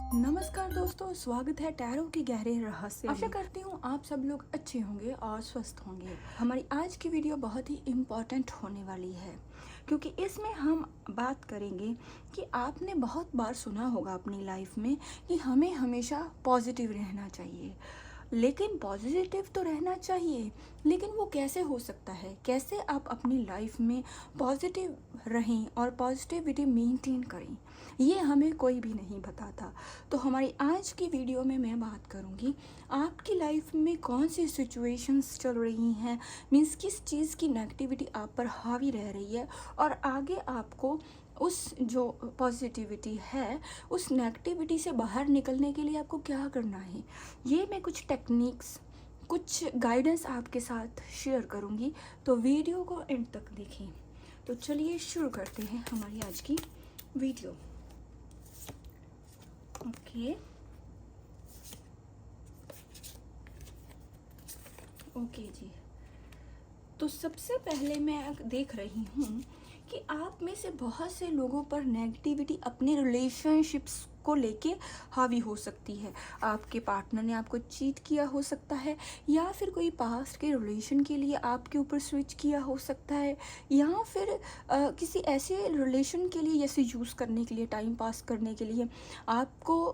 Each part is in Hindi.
नमस्कार दोस्तों, स्वागत है टैरो के गहरे रहस्य। आशा करती हूँ आप सब लोग अच्छे होंगे और स्वस्थ होंगे। हमारी आज की वीडियो बहुत ही इम्पोर्टेंट होने वाली है क्योंकि इसमें हम बात करेंगे कि आपने बहुत बार सुना होगा अपनी लाइफ में कि हमें हमेशा पॉजिटिव रहना चाहिए। लेकिन पॉजिटिव तो रहना चाहिए, लेकिन वो कैसे हो सकता है? कैसे आप अपनी लाइफ में पॉजिटिव रहें और पॉजिटिविटी मेंटेन करें, ये हमें कोई भी नहीं बताता। तो हमारी आज की वीडियो में मैं बात करूँगी आपकी लाइफ में कौन सी सिचुएशंस चल रही हैं, मीन्स किस चीज़ की नेगेटिविटी आप पर हावी रह रही है और आगे आपको उस जो पॉजिटिविटी है उस नेगेटिविटी से बाहर निकलने के लिए आपको क्या करना है। ये मैं कुछ टेक्निक्स, कुछ गाइडेंस आपके साथ शेयर करूँगी, तो वीडियो को एंड तक देखें। तो चलिए शुरू करते हैं हमारी आज की वीडियो। ओके ओके जी, तो सबसे पहले मैं देख रही हूँ कि आप में से बहुत से लोगों पर नेगेटिविटी अपने रिलेशनशिप्स को लेके हावी हो सकती है। आपके पार्टनर ने आपको चीट किया हो सकता है, या फिर कोई पास्ट के रिलेशन के लिए आपके ऊपर स्विच किया हो सकता है, या फिर किसी ऐसे रिलेशन के लिए जैसे यूज़ करने के लिए, टाइम पास करने के लिए आपको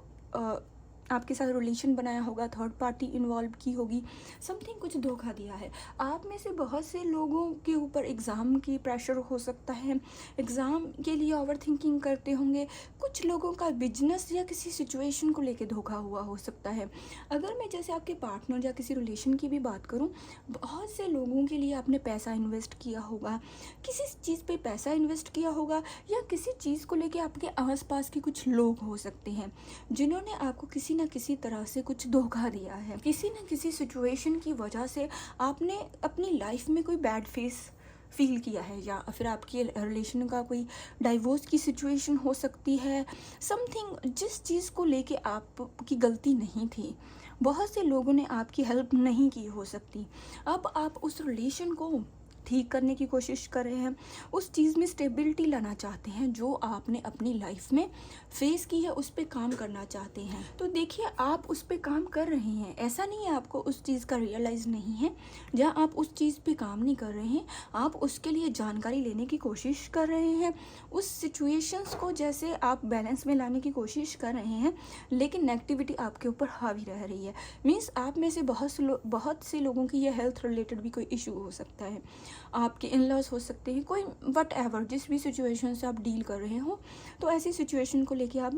आपके साथ रिलेशन बनाया होगा, थर्ड पार्टी इन्वॉल्व की होगी, समथिंग कुछ धोखा दिया है। आप में से बहुत से लोगों के ऊपर एग्ज़ाम की प्रेशर हो सकता है, एग्ज़ाम के लिए ओवर थिंकिंग करते होंगे। कुछ लोगों का बिजनेस या किसी सिचुएशन को लेके धोखा हुआ हो सकता है। अगर मैं जैसे आपके पार्टनर या किसी रिलेशन की भी बात करूं, बहुत से लोगों के लिए आपने पैसा इन्वेस्ट किया होगा, किसी चीज़ पे पैसा इन्वेस्ट किया होगा, या किसी चीज़ को लेके आपके आसपास के कुछ लोग हो सकते हैं जिन्होंने आपको किसी न किसी तरह से कुछ धोखा दिया है। किसी न किसी सिचुएशन की वजह से आपने अपनी लाइफ में कोई बैड फेस फील किया है, या फिर आपकी रिलेशन का कोई डाइवोर्स की सिचुएशन हो सकती है। समथिंग जिस चीज़ को लेके आपकी गलती नहीं थी, बहुत से लोगों ने आपकी हेल्प नहीं की हो सकती। अब आप उस रिलेशन को ठीक करने की कोशिश कर रहे हैं, उस चीज़ में स्टेबिलिटी लाना चाहते हैं जो आपने अपनी लाइफ में फेस की है, उस पर काम करना चाहते हैं। तो देखिए, आप उस पर काम कर रहे हैं, ऐसा नहीं है आपको उस चीज़ का रियलाइज़ नहीं है। जहाँ आप उस चीज़ पे काम नहीं कर रहे हैं, आप उसके लिए जानकारी लेने की कोशिश कर रहे हैं, उस सिचुएशंस को जैसे आप बैलेंस में लाने की कोशिश कर रहे हैं, लेकिन नेगेटिविटी आपके ऊपर हावी रह रही है। मीन्स आप में से बहुत से लोगों की ये हेल्थ रिलेटेड भी कोई इशू हो सकता है, आपके इन लॉज हो सकते हैं, कोई वट एवर जिस भी सिचुएशन से आप डील कर रहे हो। तो ऐसी सिचुएशन को लेके आप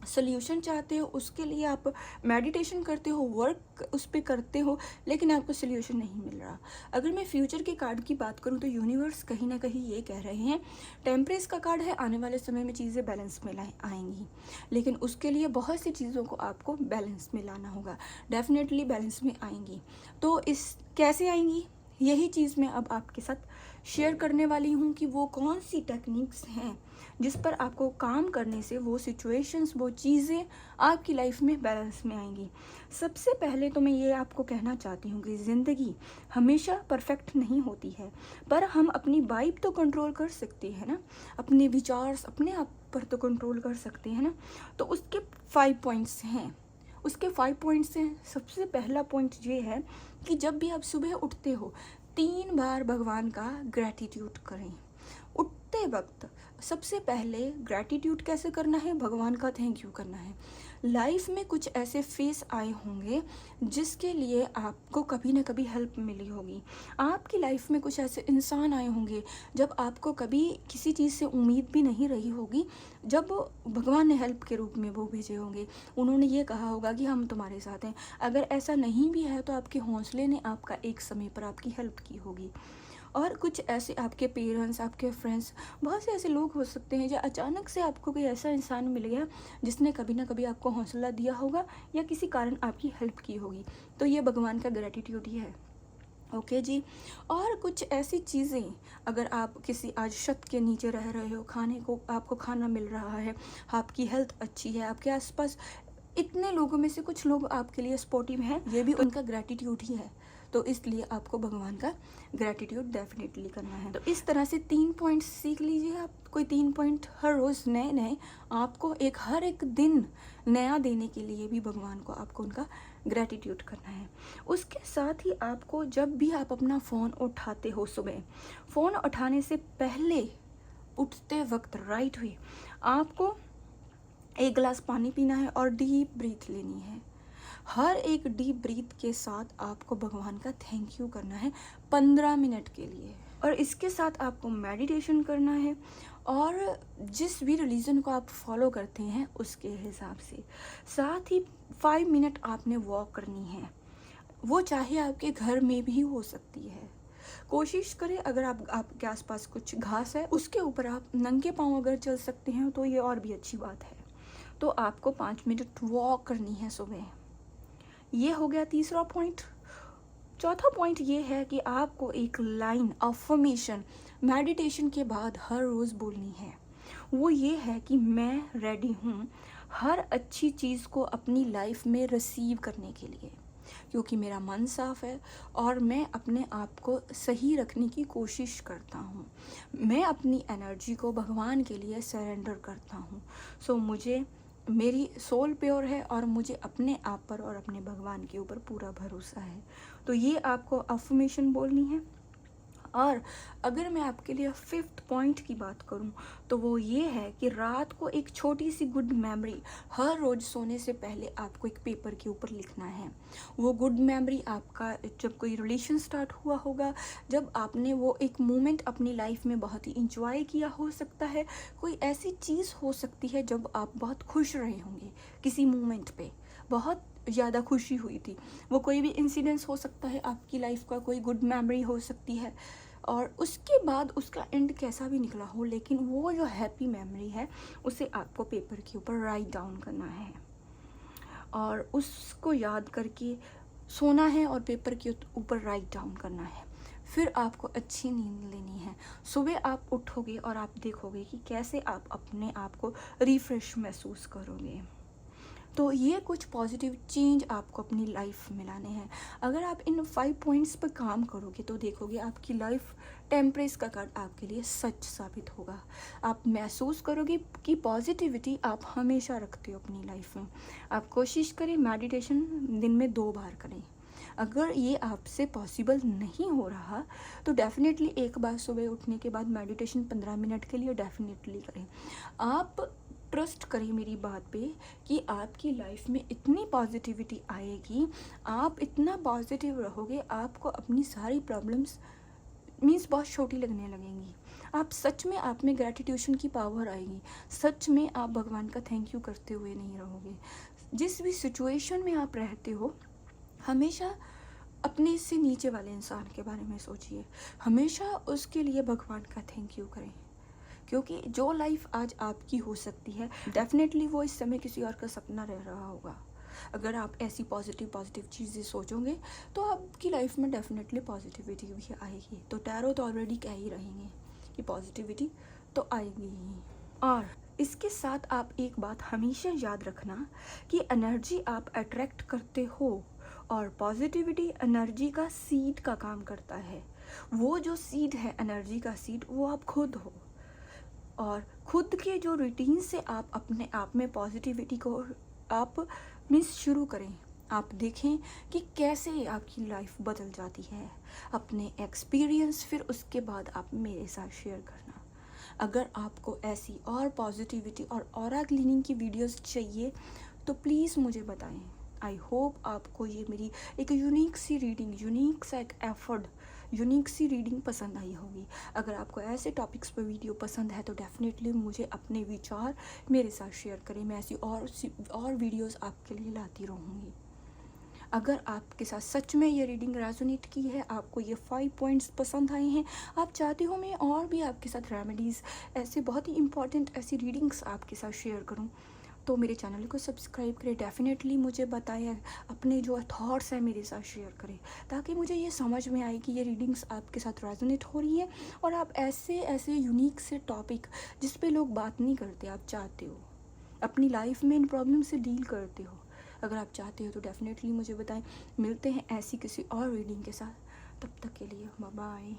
सोल्यूशन चाहते हो, उसके लिए आप मेडिटेशन करते हो, वर्क उस पर करते हो, लेकिन आपको सोल्यूशन नहीं मिल रहा। अगर मैं फ्यूचर के कार्ड की बात करूं तो यूनिवर्स कहीं ना कहीं ये कह रहे हैं, टेम्परेस का कार्ड है, आने वाले समय में चीज़ें बैलेंस में आएंगी, लेकिन उसके लिए बहुत सी चीज़ों को आपको बैलेंस में लाना होगा। डेफिनेटली बैलेंस में आएंगी। तो इस कैसे आएंगी, यही चीज़ मैं अब आपके साथ शेयर करने वाली हूँ कि वो कौन सी टेक्निक्स हैं जिस पर आपको काम करने से वो सिचुएशंस, वो चीज़ें आपकी लाइफ में बैलेंस में आएंगी। सबसे पहले तो मैं ये आपको कहना चाहती हूँ कि ज़िंदगी हमेशा परफेक्ट नहीं होती है, पर हम अपनी वाइब तो कंट्रोल कर सकते हैं ना, अपने विचार अपने आप पर तो कंट्रोल कर सकते हैं ना। तो उसके 5 पॉइंट्स हैं, उसके 5 पॉइंट्स हैं। सबसे पहला पॉइंट ये है कि जब भी आप सुबह उठते हो, 3 बार भगवान का ग्रैटिट्यूड करें। उठते वक्त सबसे पहले ग्रैटिट्यूड कैसे करना है, भगवान का थैंक यू करना है। लाइफ में कुछ ऐसे फेस आए होंगे जिसके लिए आपको कभी ना कभी हेल्प मिली होगी। आपकी लाइफ में कुछ ऐसे इंसान आए होंगे जब आपको कभी किसी चीज़ से उम्मीद भी नहीं रही होगी, जब भगवान ने हेल्प के रूप में वो भेजे होंगे। उन्होंने ये कहा होगा कि हम तुम्हारे साथ हैं। अगर ऐसा नहीं भी है तो आपके हौसले ने आपका एक समय पर आपकी हेल्प की होगी। और कुछ ऐसे आपके पेरेंट्स, आपके फ्रेंड्स, बहुत से ऐसे लोग हो सकते हैं जो अचानक से आपको कोई ऐसा इंसान मिल गया जिसने कभी ना कभी आपको हौसला दिया होगा या किसी कारण आपकी हेल्प की होगी। तो ये भगवान का ग्रैटिट्यूड ही है। ओके जी। और कुछ ऐसी चीज़ें, अगर आप किसी आज छत के नीचे रह रहे हो, खाने को आपको खाना मिल रहा है, आपकी हेल्थ अच्छी है, आपके आसपास इतने लोगों में से कुछ लोग आपके लिए सपोर्टिव हैं, ये भी उनका ग्रैटिट्यूड ही है। तो इसलिए आपको भगवान का ग्रैटिट्यूड डेफिनेटली करना है। तो इस तरह से 3 पॉइंट सीख लीजिए आप। कोई 3 पॉइंट हर रोज़ नए नए आपको हर एक दिन नया देने के लिए भी भगवान को आपको उनका ग्रैटिट्यूड करना है। उसके साथ ही आपको जब भी आप अपना फ़ोन उठाते हो सुबह, फ़ोन उठाने से पहले उठते वक्त राइट हुई आपको 1 गिलास पानी पीना है और डीप ब्रीथ लेनी है। हर एक डीप ब्रीथ के साथ आपको भगवान का थैंक यू करना है 15 मिनट के लिए। और इसके साथ आपको मेडिटेशन करना है और जिस भी रिलीजन को आप फॉलो करते हैं उसके हिसाब से। साथ ही 5 मिनट आपने वॉक करनी है, वो चाहे आपके घर में भी हो सकती है। कोशिश करें अगर आपके आसपास कुछ घास है उसके ऊपर आप नंगे पाँव अगर चल सकते हैं तो ये और भी अच्छी बात है। तो आपको 5 मिनट वॉक करनी है सुबह। ये हो गया तीसरा पॉइंट। चौथा पॉइंट ये है कि आपको एक लाइन अफर्मेशन मेडिटेशन के बाद हर रोज़ बोलनी है। वो ये है कि मैं रेडी हूँ हर अच्छी चीज़ को अपनी लाइफ में रिसीव करने के लिए, क्योंकि मेरा मन साफ है और मैं अपने आप को सही रखने की कोशिश करता हूँ। मैं अपनी एनर्जी को भगवान के लिए सरेंडर करता हूँ। सो मुझे मेरी सोल प्योर है और मुझे अपने आप पर और अपने भगवान के ऊपर पूरा भरोसा है। तो ये आपको अफर्मेशन बोलनी है। और अगर मैं आपके लिए 5th पॉइंट की बात करूं तो वो ये है कि रात को एक छोटी सी गुड मेमोरी हर रोज़ सोने से पहले आपको एक पेपर के ऊपर लिखना है। वो गुड मेमोरी आपका जब कोई रिलेशन स्टार्ट हुआ होगा, जब आपने वो एक मोमेंट अपनी लाइफ में बहुत ही इंजॉय किया हो सकता है, कोई ऐसी चीज़ हो सकती है जब आप बहुत खुश रहे होंगे, किसी मोमेंट पे बहुत ज़्यादा खुशी हुई थी। वो कोई भी इंसिडेंस हो सकता है आपकी लाइफ का, कोई गुड मेमोरी हो सकती है और उसके बाद उसका एंड कैसा भी निकला हो, लेकिन वो जो हैप्पी मेमोरी है उसे आपको पेपर के ऊपर राइट डाउन करना है और उसको याद करके सोना है और पेपर के ऊपर राइट डाउन करना है। फिर आपको अच्छी नींद लेनी है। सुबह आप उठोगे और आप देखोगे कि कैसे आप अपने आप को रिफ्रेश महसूस करोगे। तो ये कुछ पॉजिटिव चेंज आपको अपनी लाइफ में लाने हैं। अगर आप इन 5 पॉइंट्स पर काम करोगे तो देखोगे आपकी लाइफ टेम्परेस का कार्ड आपके लिए सच साबित होगा। आप महसूस करोगे कि पॉजिटिविटी आप हमेशा रखते हो अपनी लाइफ में। आप कोशिश करें मेडिटेशन दिन में 2 बार करें। अगर ये आपसे पॉसिबल नहीं हो रहा तो डेफिनेटली एक बार सुबह उठने के बाद मेडिटेशन 15 मिनट के लिए डेफिनेटली करें। आप ट्रस्ट करें मेरी बात पे कि आपकी लाइफ में इतनी पॉजिटिविटी आएगी, आप इतना पॉजिटिव रहोगे, आपको अपनी सारी प्रॉब्लम्स मीन्स बहुत छोटी लगने लगेंगी। आप सच में आप में ग्रैटिट्यूशन की पावर आएगी। सच में आप भगवान का थैंक यू करते हुए नहीं रहोगे। जिस भी सिचुएशन में आप रहते हो हमेशा अपने से नीचे वाले इंसान के बारे में सोचिए, हमेशा उसके लिए भगवान का थैंक यू करें, क्योंकि जो लाइफ आज आपकी हो सकती है डेफिनेटली वो इस समय किसी और का सपना रह रहा होगा। अगर आप ऐसी पॉजिटिव चीज़ें सोचोगे तो आपकी लाइफ में डेफिनेटली पॉजिटिविटी भी आएगी। तो टैरो तो ऑलरेडी कह ही रहेंगे कि पॉजिटिविटी तो आएगी ही। और इसके साथ आप एक बात हमेशा याद रखना कि एनर्जी आप अट्रैक्ट करते हो और पॉजिटिविटी एनर्जी का सीड का काम करता है। वो जो सीड है एनर्जी का सीड वो आप खुद हो। और खुद के जो रूटीन से आप अपने आप में पॉजिटिविटी को आप मीन्स शुरू करें। आप देखें कि कैसे आपकी लाइफ बदल जाती है, अपने एक्सपीरियंस फिर उसके बाद आप मेरे साथ शेयर करना। अगर आपको ऐसी और पॉजिटिविटी और ऑरा क्लीनिंग की वीडियोस चाहिए तो प्लीज़ मुझे बताएं। आई होप आपको ये मेरी एक यूनिक सी रीडिंग, यूनिक सा एक एफर्ट, यूनिक सी रीडिंग पसंद आई होगी। अगर आपको ऐसे टॉपिक्स पर वीडियो पसंद है तो डेफिनेटली मुझे अपने विचार मेरे साथ शेयर करें। मैं ऐसी और वीडियोस आपके लिए लाती रहूँगी। अगर आपके साथ सच में ये रीडिंग रेजोनेट की है, आपको ये 5 पॉइंट्स पसंद आए हैं, आप चाहते हो मैं और भी आपके साथ रेमेडीज़ ऐसे बहुत ही इंपॉर्टेंट ऐसी रीडिंग्स आपके साथ शेयर करूँ, तो मेरे चैनल को सब्सक्राइब करें। डेफिनेटली मुझे बताएं, अपने जो थॉट्स हैं मेरे साथ शेयर करें, ताकि मुझे ये समझ में आए कि ये रीडिंग्स आपके साथ रेजोनेट हो रही है और आप ऐसे यूनिक से टॉपिक जिस पे लोग बात नहीं करते आप चाहते हो, अपनी लाइफ में इन प्रॉब्लम से डील करते हो। अगर आप चाहते हो तो डेफ़िनेटली मुझे बताएं। मिलते हैं ऐसी किसी और रीडिंग के साथ, तब तक के लिए बाय बाय।